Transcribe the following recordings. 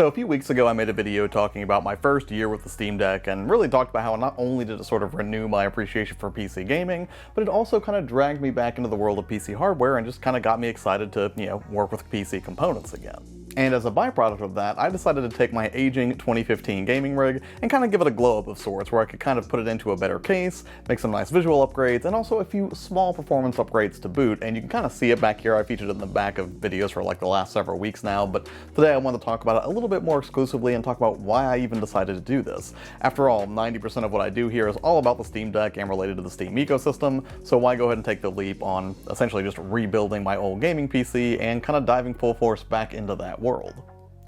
So a few weeks ago I made a video talking about my first year with the Steam Deck and really talked about how not only did it sort of renew my appreciation for PC gaming, but it also kind of dragged me back into the world of PC hardware and just kind of got me excited to, work with PC components again. And as a byproduct of that, I decided to take my aging 2015 gaming rig and kind of give it a glow up of sorts, where I could kind of put it into a better case, make some nice visual upgrades, and also a few small performance upgrades to boot. And you can kind of see it back here. I featured it in the back of videos for like the last several weeks now, but today I want to talk about it a little bit more exclusively and talk about why I even decided to do this. After all, 90% of what I do here is all about the Steam Deck and related to the Steam ecosystem, so why go ahead and take the leap on essentially just rebuilding my old gaming PC and kind of diving full force back into that world.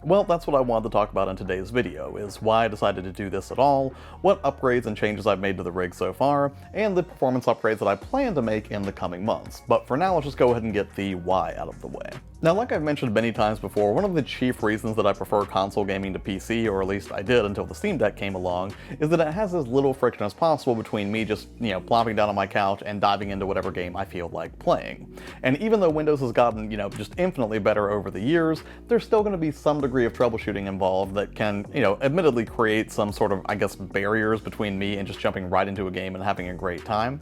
Well, that's what I wanted to talk about in today's video, is why I decided to do this at all, what upgrades and changes I've made to the rig so far, and the performance upgrades that I plan to make in the coming months. But for now, let's just go ahead and get the why out of the way. Now, like I've mentioned many times before, one of the chief reasons that I prefer console gaming to PC, or at least I did until the Steam Deck came along, is that it has as little friction as possible between me just, plopping down on my couch and diving into whatever game I feel like playing. And even though Windows has gotten, just infinitely better over the years, there's still going to be some degree of troubleshooting involved that can, admittedly create some sort of, barriers between me and just jumping right into a game and having a great time.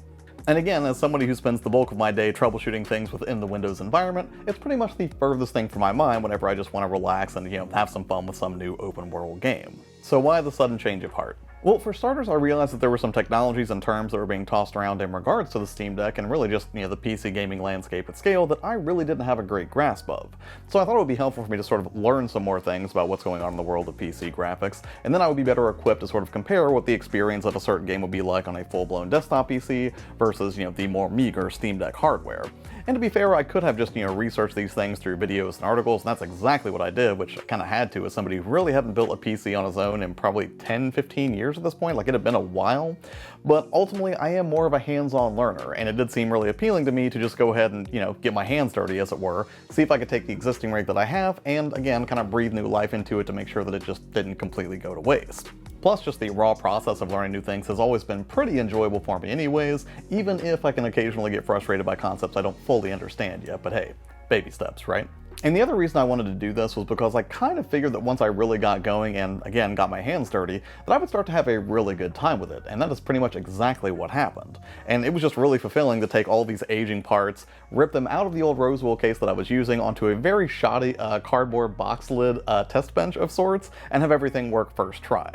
And again, as somebody who spends the bulk of my day troubleshooting things within the Windows environment, it's pretty much the furthest thing from my mind whenever I just want to relax and, have some fun with some new open world game. So why the sudden change of heart? Well, for starters, I realized that there were some technologies and terms that were being tossed around in regards to the Steam Deck and really just, the PC gaming landscape at scale that I really didn't have a great grasp of. So I thought it would be helpful for me to sort of learn some more things about what's going on in the world of PC graphics, and then I would be better equipped to sort of compare what the experience of a certain game would be like on a full-blown desktop PC versus, the more meager Steam Deck hardware. And to be fair, I could have just, researched these things through videos and articles, and that's exactly what I did, which I kind of had to as somebody who really hadn't built a PC on his own in probably 10, 15 years at this point. Like, it had been a while. But ultimately, I am more of a hands-on learner, and it did seem really appealing to me to just go ahead and, get my hands dirty, as it were, see if I could take the existing rig that I have, and again, kind of breathe new life into it to make sure that it just didn't completely go to waste. Plus, just the raw process of learning new things has always been pretty enjoyable for me anyways, even if I can occasionally get frustrated by concepts I don't fully understand yet, but hey, baby steps, right? And the other reason I wanted to do this was because I kind of figured that once I really got going and, again, got my hands dirty, that I would start to have a really good time with it, and that is pretty much exactly what happened. And it was just really fulfilling to take all these aging parts, rip them out of the old Roswell case that I was using onto a very shoddy cardboard box lid test bench of sorts, and have everything work first try.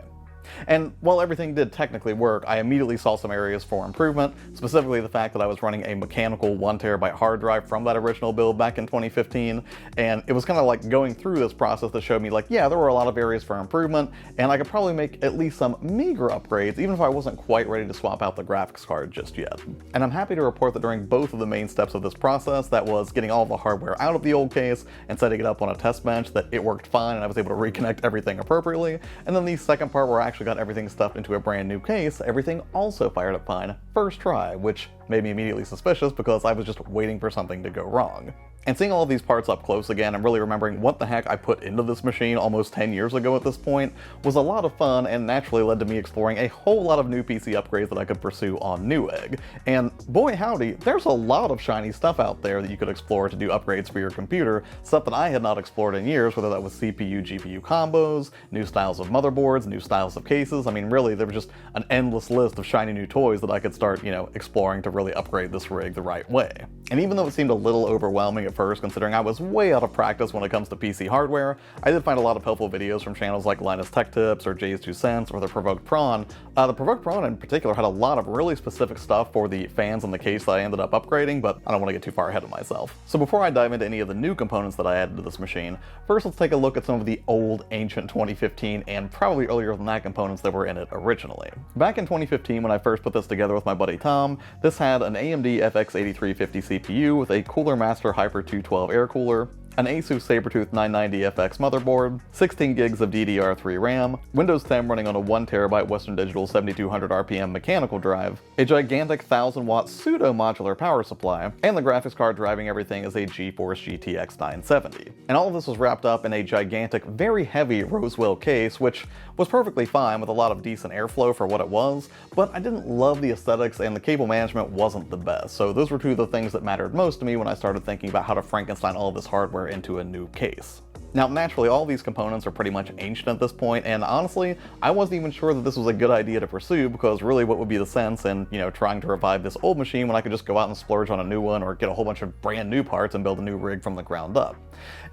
And while everything did technically work, I immediately saw some areas for improvement, specifically the fact that I was running a mechanical 1TB hard drive from that original build back in 2015, and it was kind of like going through this process that showed me like, yeah, there were a lot of areas for improvement, and I could probably make at least some meager upgrades, even if I wasn't quite ready to swap out the graphics card just yet. And I'm happy to report that during both of the main steps of this process, that was getting all of the hardware out of the old case and setting it up on a test bench, that it worked fine and I was able to reconnect everything appropriately, and then the second part where I actually got everything stuffed into a brand new case, everything also fired up fine first try, which made me immediately suspicious because I was just waiting for something to go wrong. And seeing all of these parts up close again and really remembering what the heck I put into this machine almost 10 years ago at this point was a lot of fun, and naturally led to me exploring a whole lot of new PC upgrades that I could pursue on Newegg. And boy howdy, there's a lot of shiny stuff out there that you could explore to do upgrades for your computer, stuff that I had not explored in years, whether that was CPU, GPU combos, new styles of motherboards, new styles of cases. I mean, really, there was just an endless list of shiny new toys that I could start, exploring to really upgrade this rig the right way. And even though it seemed a little overwhelming at first, considering I was way out of practice when it comes to PC hardware, I did find a lot of helpful videos from channels like Linus Tech Tips or Jay's 2 Cents or The Provoked Prawn. The Provoked Prawn in particular had a lot of really specific stuff for the fans in the case that I ended up upgrading, but I don't want to get too far ahead of myself. So before I dive into any of the new components that I added to this machine, first let's take a look at some of the old, ancient 2015 and probably earlier than that components that were in it originally. Back in 2015, when I first put this together with my buddy Tom, this had an AMD FX 8350 CPU with a Cooler Master Hyper 212 air cooler, an Asus Sabertooth 990FX motherboard, 16 gigs of DDR3 RAM, Windows 10 running on a 1TB Western Digital 7200 RPM mechanical drive, a gigantic 1000-watt pseudo-modular power supply, and the graphics card driving everything is a GeForce GTX 970. And all of this was wrapped up in a gigantic, very heavy Roswell case, which was perfectly fine with a lot of decent airflow for what it was, but I didn't love the aesthetics and the cable management wasn't the best, so those were two of the things that mattered most to me when I started thinking about how to Frankenstein all of this hardware into a new case. Now, naturally, all these components are pretty much ancient at this point, and honestly, I wasn't even sure that this was a good idea to pursue, because really what would be the sense in, trying to revive this old machine when I could just go out and splurge on a new one or get a whole bunch of brand new parts and build a new rig from the ground up.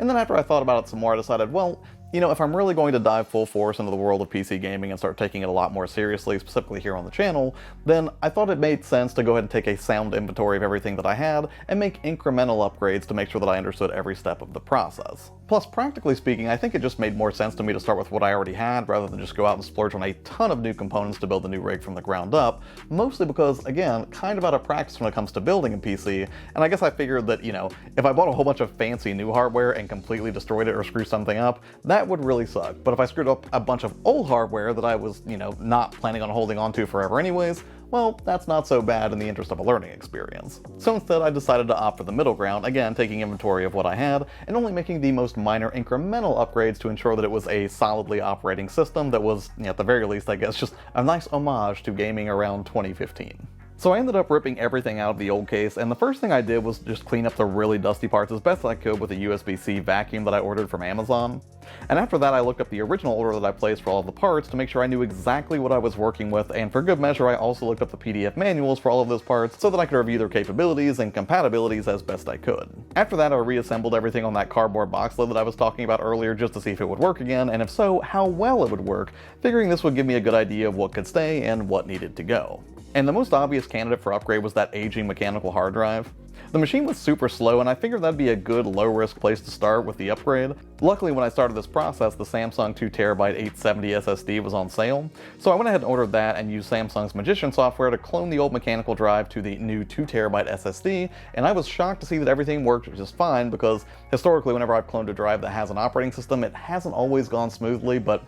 And then after I thought about it some more, I decided, well, if I'm really going to dive full force into the world of PC gaming and start taking it a lot more seriously, specifically here on the channel, then I thought it made sense to go ahead and take a sound inventory of everything that I had and make incremental upgrades to make sure that I understood every step of the process. Plus, practically speaking, I think it just made more sense to me to start with what I already had rather than just go out and splurge on a ton of new components to build a new rig from the ground up, mostly because, again, kind of out of practice when it comes to building a PC, and I guess I figured that, if I bought a whole bunch of fancy new hardware and completely destroyed it or screwed something up, that would really suck. But if I screwed up a bunch of old hardware that I was, not planning on holding on to forever anyways, well, that's not so bad in the interest of a learning experience. So instead, I decided to opt for the middle ground, again taking inventory of what I had, and only making the most minor incremental upgrades to ensure that it was a solidly operating system that was, at the very least, I guess, just a nice homage to gaming around 2015. So I ended up ripping everything out of the old case, and the first thing I did was just clean up the really dusty parts as best I could with a USB-C vacuum that I ordered from Amazon. And after that, I looked up the original order that I placed for all of the parts to make sure I knew exactly what I was working with, and for good measure, I also looked up the PDF manuals for all of those parts so that I could review their capabilities and compatibilities as best I could. After that, I reassembled everything on that cardboard box lid that I was talking about earlier just to see if it would work again, and if so, how well it would work, figuring this would give me a good idea of what could stay and what needed to go. And the most obvious candidate for upgrade was that aging mechanical hard drive. The machine was super slow, and I figured that'd be a good low-risk place to start with the upgrade. Luckily, when I started this process, the Samsung 2TB 870 SSD was on sale, so I went ahead and ordered that and used Samsung's Magician software to clone the old mechanical drive to the new 2TB SSD, and I was shocked to see that everything worked just fine, because historically, whenever I've cloned a drive that has an operating system, it hasn't always gone smoothly, but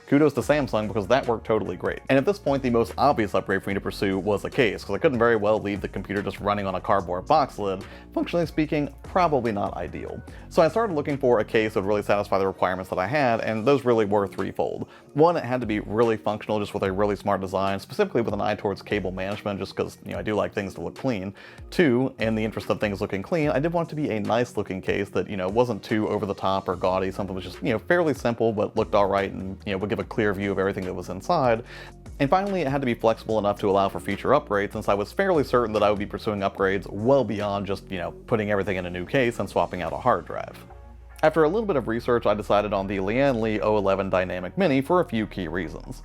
kudos to Samsung, because that worked totally great. And at this point, the most obvious upgrade for me to pursue was a case, because I couldn't very well leave the computer just running on a cardboard box lid. Functionally speaking, probably not ideal. So I started looking for a case that would really satisfy the requirements that I had, and those really were threefold. One, it had to be really functional, just with a really smart design, specifically with an eye towards cable management, just because, I do like things to look clean. Two, in the interest of things looking clean, I did want it to be a nice looking case that, wasn't too over the top or gaudy, something that was just, fairly simple but looked alright and, would give a clear view of everything that was inside. And finally, it had to be flexible enough to allow for future upgrades, since I was fairly certain that I would be pursuing upgrades well beyond just, putting everything in a new case and swapping out a hard drive. After a little bit of research, I decided on the Lian Li 011 Dynamic Mini for a few key reasons.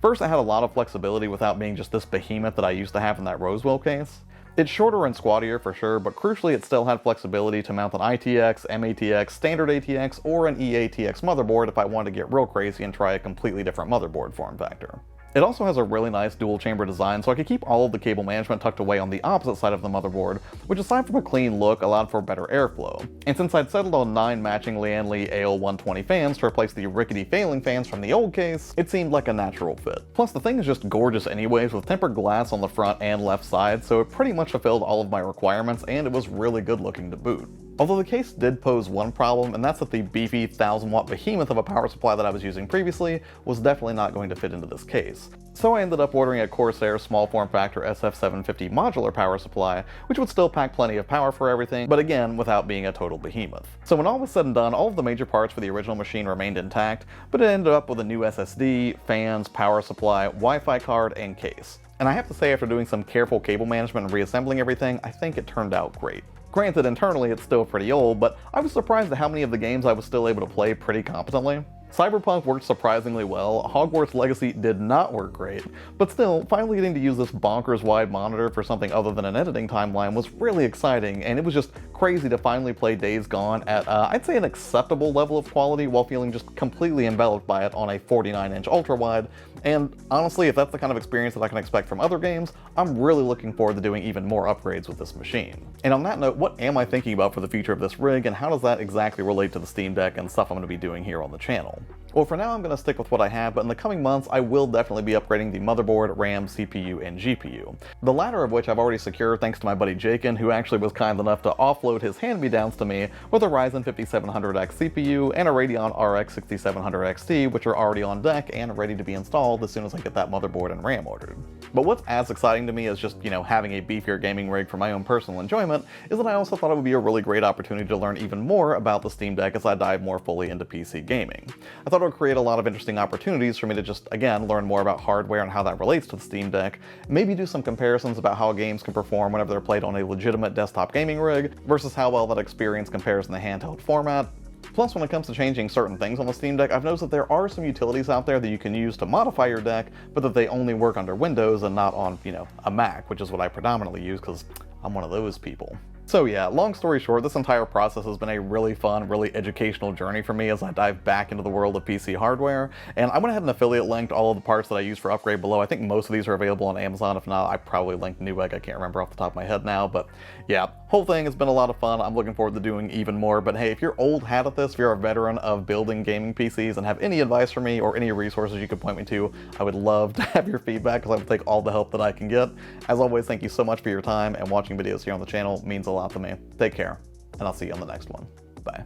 First, it had a lot of flexibility without being just this behemoth that I used to have in that Roswell case. It's shorter and squattier for sure, but crucially it still had flexibility to mount an ITX, MATX, standard ATX, or an EATX motherboard if I wanted to get real crazy and try a completely different motherboard form factor. It also has a really nice dual chamber design, so I could keep all of the cable management tucked away on the opposite side of the motherboard, which aside from a clean look allowed for better airflow. And since I'd settled on 9 matching Lian Li AL120 fans to replace the rickety failing fans from the old case, it seemed like a natural fit. Plus the thing is just gorgeous anyways, with tempered glass on the front and left side, so it pretty much fulfilled all of my requirements, and it was really good looking to boot. Although the case did pose one problem, and that's that the beefy 1000-watt behemoth of a power supply that I was using previously was definitely not going to fit into this case. So I ended up ordering a Corsair small form factor SF750 modular power supply, which would still pack plenty of power for everything, but again, without being a total behemoth. So when all was said and done, all of the major parts for the original machine remained intact, but it ended up with a new SSD, fans, power supply, Wi-Fi card, and case. And I have to say, after doing some careful cable management and reassembling everything, I think it turned out great. Granted, internally it's still pretty old, but I was surprised at how many of the games I was still able to play pretty competently. Cyberpunk worked surprisingly well, Hogwarts Legacy did not work great, but still, finally getting to use this bonkers wide monitor for something other than an editing timeline was really exciting, and it was just crazy to finally play Days Gone at, I'd say, an acceptable level of quality while feeling just completely enveloped by it on a 49-inch ultra-wide, and honestly, if that's the kind of experience that I can expect from other games, I'm really looking forward to doing even more upgrades with this machine. And on that note, what am I thinking about for the future of this rig, and how does that exactly relate to the Steam Deck and stuff I'm going to be doing here on the channel? Well, for now I'm going to stick with what I have, but in the coming months I will definitely be upgrading the motherboard, RAM, CPU, and GPU. The latter of which I've already secured thanks to my buddy Jakin, who actually was kind enough to offload his hand-me-downs to me with a Ryzen 5700X CPU and a Radeon RX 6700 XT, which are already on deck and ready to be installed as soon as I get that motherboard and RAM ordered. But what's as exciting to me as just, having a beefier gaming rig for my own personal enjoyment is that I also thought it would be a really great opportunity to learn even more about the Steam Deck as I dive more fully into PC gaming. I thought it would create a lot of interesting opportunities for me to just, again, learn more about hardware and how that relates to the Steam Deck, maybe do some comparisons about how games can perform whenever they're played on a legitimate desktop gaming rig versus how well that experience compares in the handheld format. Plus, when it comes to changing certain things on the Steam Deck, I've noticed that there are some utilities out there that you can use to modify your deck, but that they only work under Windows and not on, a Mac, which is what I predominantly use because I'm one of those people. So yeah, long story short, this entire process has been a really fun, really educational journey for me as I dive back into the world of PC hardware, and I went ahead and affiliate linked all of the parts that I use for upgrade below. I think most of these are available on Amazon. If not, I probably linked Newegg. I can't remember off the top of my head now, but yeah, whole thing has been a lot of fun. I'm looking forward to doing even more, but hey, if you're old hat at this, if you're a veteran of building gaming PCs and have any advice for me or any resources you could point me to, I would love to have your feedback because I would take all the help that I can get. As always, thank you so much for your time, and watching videos here on the channel means a lot to me. Take care, and I'll see you on the next one. Bye.